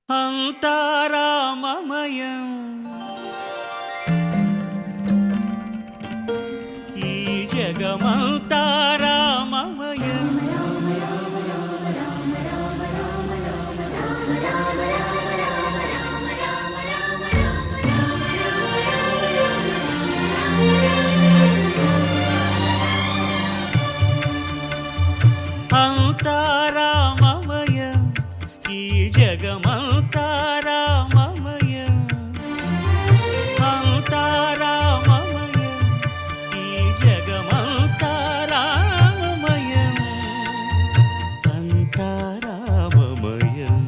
అంతారామమయం ఈ జగమంతారామమయం అంతారామమయం ఈ జగమంతారామమయం అంతారామమయం ఈ జగమంతారామమయం అంతారామమయం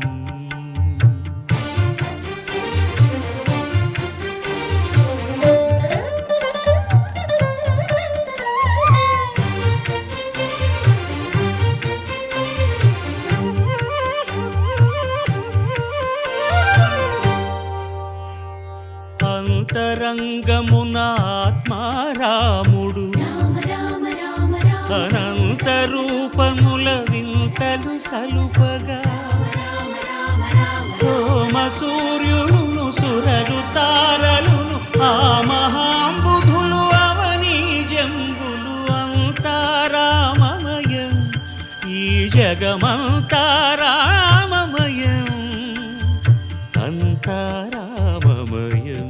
అంతరంగమున ఆత్మారాముడు అనంత రూపముల వింతలు సలుపగా సోమ సూర్యులను సురలు తారలును ఆ మహాంబుధులు అవనీ జంబులు అంతారామమయం ఈ జగమంతారామమయం అంతారామమయం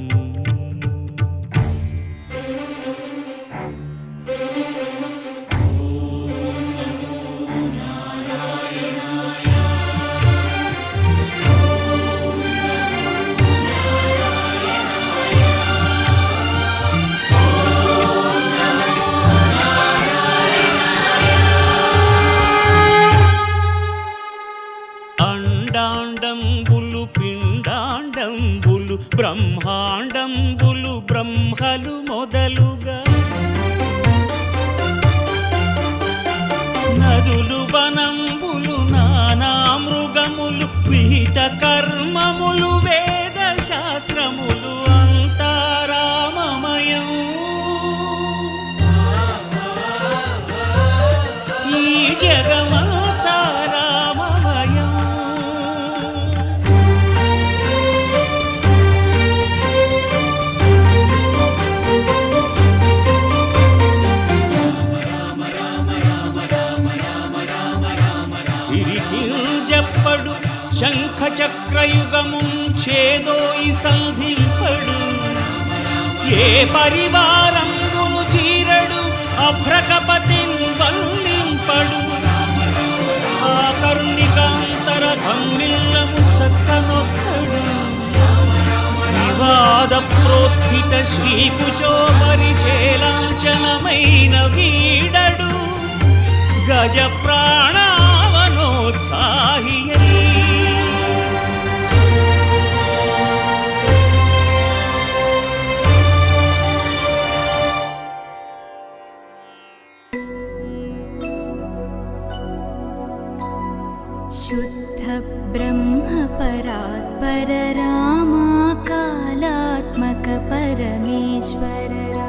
అండాండంబులు పిండాండంబులు బ్రహ్మాండంబులు బ్రహ్మలు మొదలుగా నదులు వనంబులు నానా మృగములు విహిత కర్మములు వేద శాస్త్రములు అంతారామమయం ఈ జగమంతారామమయం సిరికింజప్పడు శంఖ చక్రయుగముంచేదోయి సంధింపడు ఏ పరివారంబును చీరడు అభ్రకపతిన్ వల్లింపడు ఆ కరుణికాంతర ధమ్మిల్లము చక్కనొక్కడు వివాద ప్రోత్థిత శ్రీకుచో పరిచేలాంఛనమైన వీడడు గజ ప్రాణావనోత్సాహియై शुद्ध ब्रह्म परात्पर रामा कालात्मक परमेश्वर रामा